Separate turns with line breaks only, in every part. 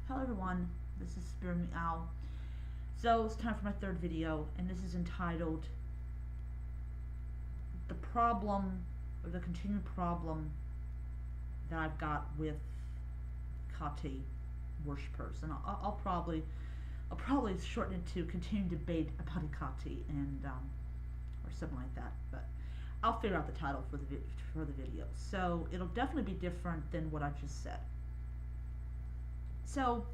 Hello everyone, this is Spear Meow. So it's time for my third video, and this is entitled The Problem, or the Continued Problem that I've got with Kati Worshippers. And I'll probably shorten it to Continued Debate about Ikati, and or something like that. But I'll figure out the title for the video. So it'll definitely be different than what I just said. So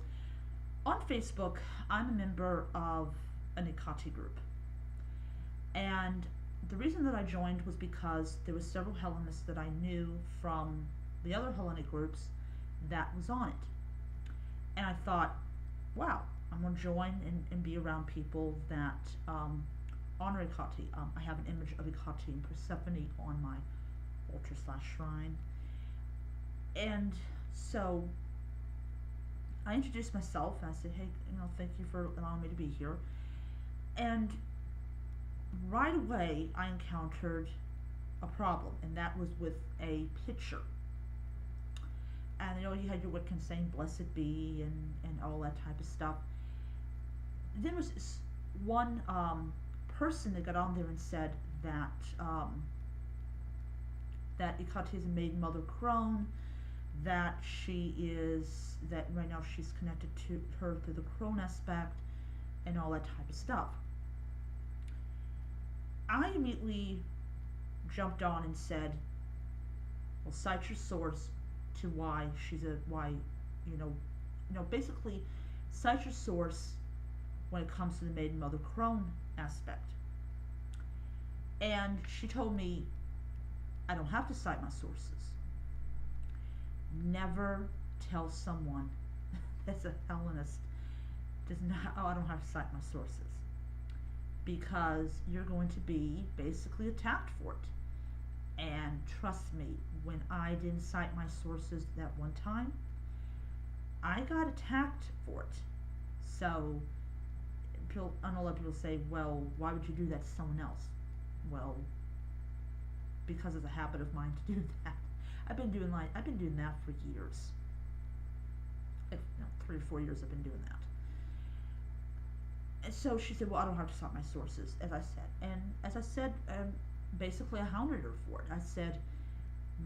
on Facebook, I'm a member of an Ikati group. And the reason that I joined was because there were several Hellenists that I knew from the other Hellenic groups that was on it. And I thought, wow, I'm going to join and be around people that honor Ikati. I have an image of Ikati and Persephone on my altar/shrine. And so I introduced myself and I said, hey, thank you for allowing me to be here. And right away, I encountered a problem, and that was with a picture. And you had your Wiccan saying "Blessed be" and all that type of stuff. Then there was this one person that got on there and said that that Ikati is a maiden mother crone, that that right now she's connected to her through the crone aspect, and all that type of stuff. I immediately jumped on and said, well, cite your source to basically cite your source when it comes to the maiden mother crone aspect. And she told me I don't have to cite my sources. Never tell someone that's a Hellenist I don't have to cite my sources, because you're going to be basically attacked for it. And trust me, when I didn't cite my sources that one time, I got attacked for it. So I know a lot of people say, well, why would you do that to someone else? Well, because it's a habit of mine to do that. I've been doing that for years. 3 or 4 years I've been doing that. And so she said, well, I don't have to cite my sources, as I said. And as I said, basically I hounded her for it. I said,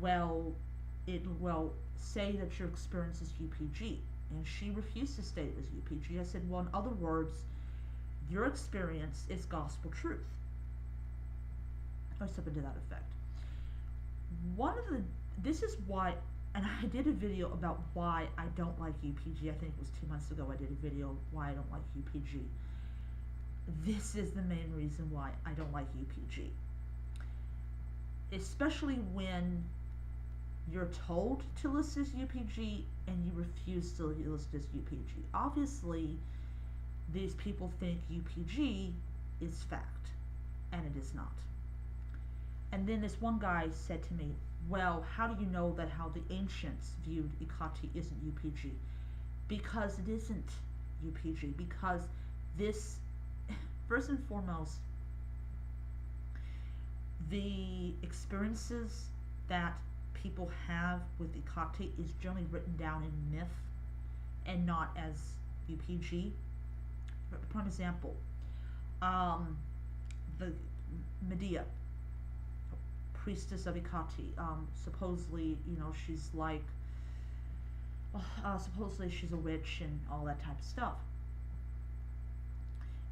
well, say that your experience is UPG. And she refused to state it was UPG. I said, well, in other words, your experience is gospel truth, or something to that effect. This is why, and I did a video about why I don't like UPG. I think it was 2 months ago I did a video why I don't like UPG. This is the main reason why I don't like UPG. Especially when you're told to list as UPG and you refuse to list as UPG. Obviously, these people think UPG is fact, and it is not. And then this one guy said to me, well, how do you know that how the ancients viewed Ikati isn't UPG? Because it isn't UPG. Because this, first and foremost, the experiences that people have with Ikati is generally written down in myth and not as UPG. For prime example, the Medea, priestess of Ikati, supposedly, she's like, supposedly she's a witch and all that type of stuff.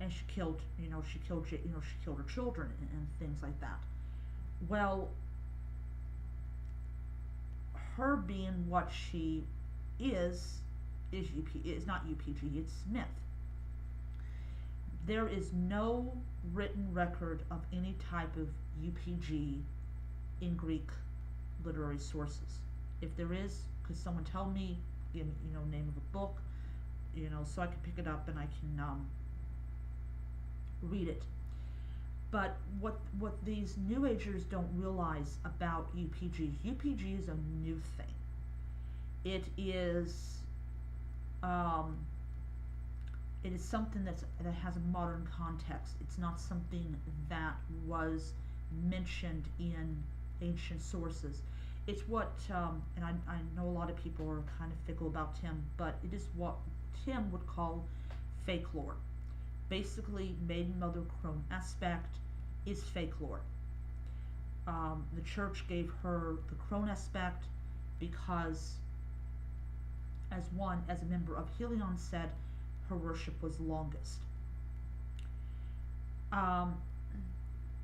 And she killed her children and things like that. Well, her being what she is not UPG, it's myth. There is no written record of any type of UPG in Greek literary sources. If there is, could someone tell me, name of a book, so I can pick it up and I can read it. But what these New Agers don't realize about UPG is a new thing. It is something that has a modern context. It's not something that was mentioned in ancient sources. It's what, and I know a lot of people are kind of fickle about Tim, but it is what Tim would call fake lore. Basically, Maiden Mother Crone aspect is fake lore. The church gave her the Crone aspect because, as a member of Helion said, her worship was longest. Um,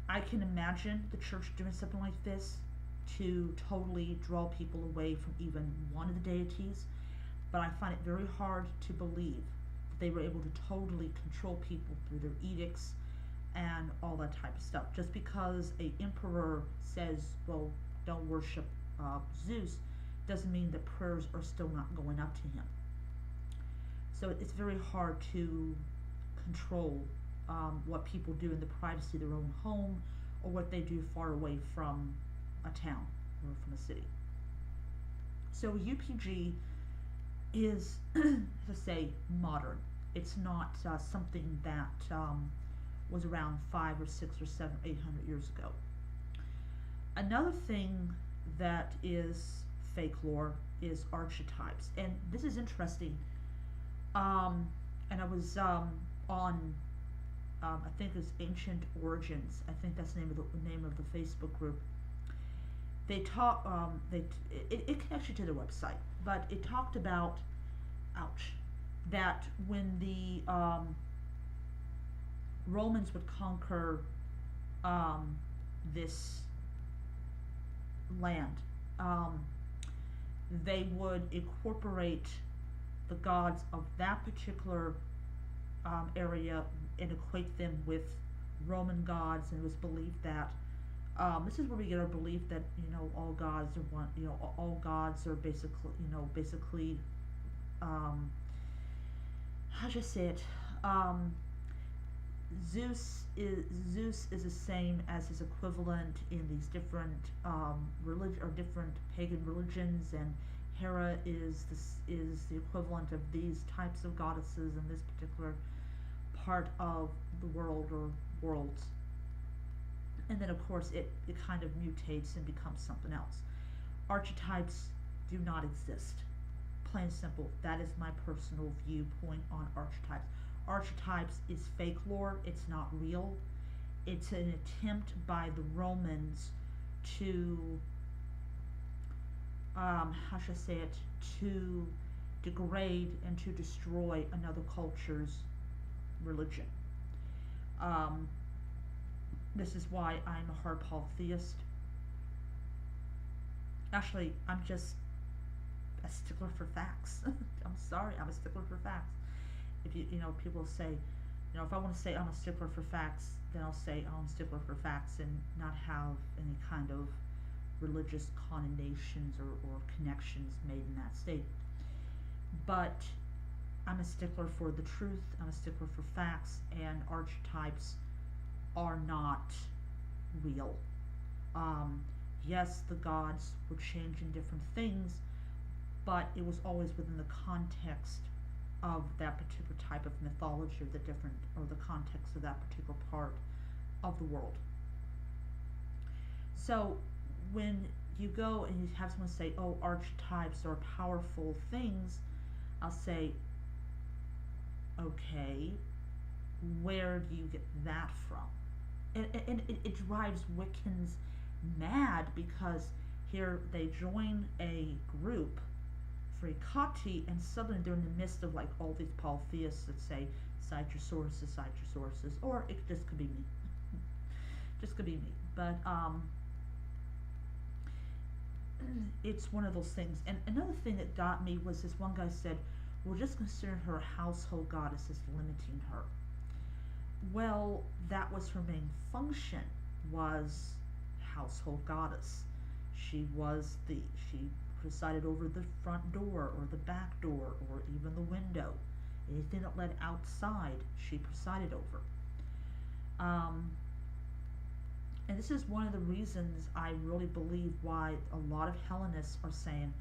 I can imagine the church doing something like this to totally draw people away from even one of the deities, but I find it very hard to believe that they were able to totally control people through their edicts and all that type of stuff. Just because a emperor says, well, don't worship Zeus, doesn't mean that prayers are still not going up to him. So it's very hard to control what people do in the privacy of their own home, or what they do far away from a town or from a city. So UPG is, to say, modern. It's not something that was around 5 or 6 or 7, 800 years ago. Another thing that is fake lore is archetypes, and this is interesting. And I was on, I think it's Ancient Origins. I think that's the name of the Facebook group. They talk. It connects you to their website, but it talked about, ouch, that when the Romans would conquer this land, they would incorporate the gods of that particular area and equate them with Roman gods, and it was believed that this is where we get our belief that all gods are one. All gods are basically how should I say it? Zeus is the same as his equivalent in these different different pagan religions, and Hera is the equivalent of these types of goddesses in this particular part of the world or worlds. And then of course it kind of mutates and becomes something else. Archetypes do not exist. Plain and simple. That is my personal viewpoint on archetypes. Archetypes is fake lore. It's not real. It's an attempt by the Romans to how should I say it, to degrade and to destroy another culture's religion. This is why I'm a hard polytheist. Actually, I'm just a stickler for facts. I'm sorry, I'm a stickler for facts. If people say, if I want to say I'm a stickler for facts, then I'll say I'm a stickler for facts and not have any kind of religious connotations or connections made in that state. But I'm a stickler for the truth, I'm a stickler for facts, and archetypes are not real. Yes, the gods would change in different things, but it was always within the context of that particular type of mythology, or the context of that particular part of the world. So when you go and you have someone say, oh, archetypes are powerful things, I'll say, okay, where do you get that from? And it drives Wiccans mad, because here they join a group, Fricati, and suddenly they're in the midst of like all these polytheists that say, cite your sources, or it just could be me. Just could be me. But it's one of those things. And another thing that got me was this one guy said, we're just considering her a household goddess as limiting her. Well, that was her main function, was household goddess. She presided over the front door or the back door or even the window. Anything that led outside, she presided over. And this is one of the reasons I really believe why a lot of Hellenists are saying,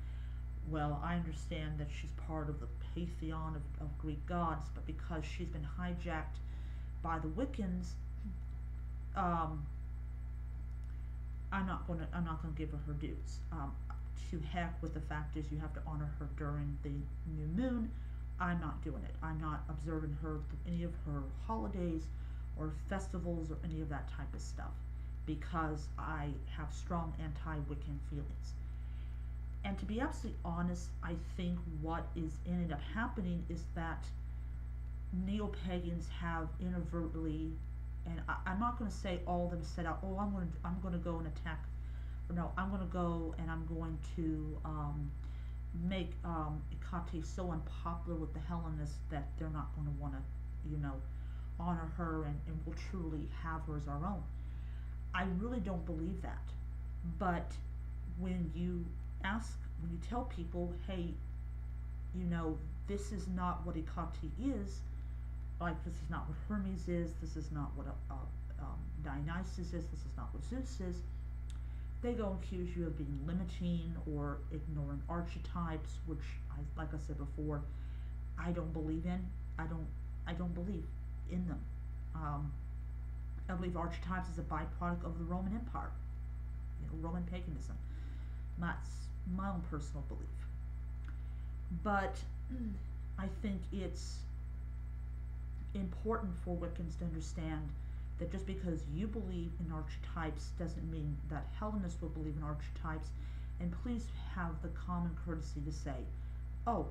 well, I understand that she's part of the pantheon of Greek gods, but because she's been hijacked by the Wiccans, I'm not gonna give her dues. To heck with the fact is you have to honor her during the new moon, I'm not doing it. I'm not observing any of her holidays or festivals or any of that type of stuff because I have strong anti-Wiccan feelings. And to be absolutely honest, I think what is ended up happening is that neo-pagans have inadvertently, and I'm not going to say all of them set out, oh, I'm going to go and attack, or no, I'm going to go and I'm going to make Ikate so unpopular with the Hellenists that they're not going to want to, you know, honor her and will truly have her as our own. I really don't believe that. But when you when you tell people, hey, you know, this is not what Ikate is, like this is not what Hermes is, this is not what Dionysus is, this is not what Zeus is, they go and accuse you of being limiting or ignoring archetypes, which, like I said before, I don't believe in. I don't believe in them. Um, I believe archetypes is a byproduct of the Roman Empire, you know, Roman paganism. That's my own personal belief. But I think it's important for Wiccans to understand that just because you believe in archetypes doesn't mean that Hellenists will believe in archetypes. And please have the common courtesy to say, oh,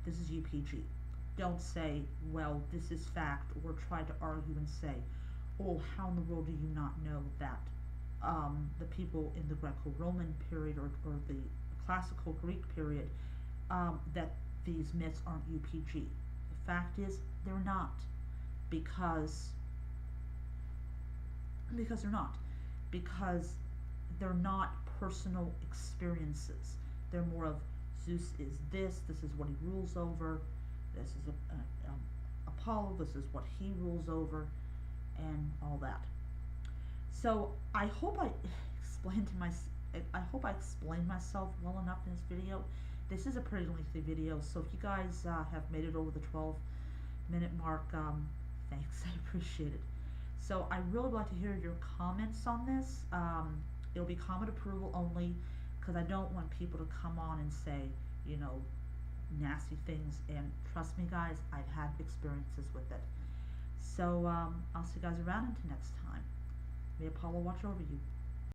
this is UPG. Don't say, well, this is fact, or try to argue and say, oh, how in the world do you not know that the people in the Greco-Roman period or the classical Greek period, that these myths aren't UPG. The fact is, they're not, because they're not, because they're not personal experiences. They're more of Zeus is this is what he rules over, this is Apollo, this is what he rules over, and all that. So I hope I explained myself well enough in this video. This is a pretty lengthy video, so if you guys have made it over the 12-minute mark, thanks, I appreciate it. So I really would like to hear your comments on this. It'll be comment approval only, because I don't want people to come on and say, you know, nasty things, and trust me guys, I've had experiences with it. So I'll see you guys around until next time. May Apollo watch over you.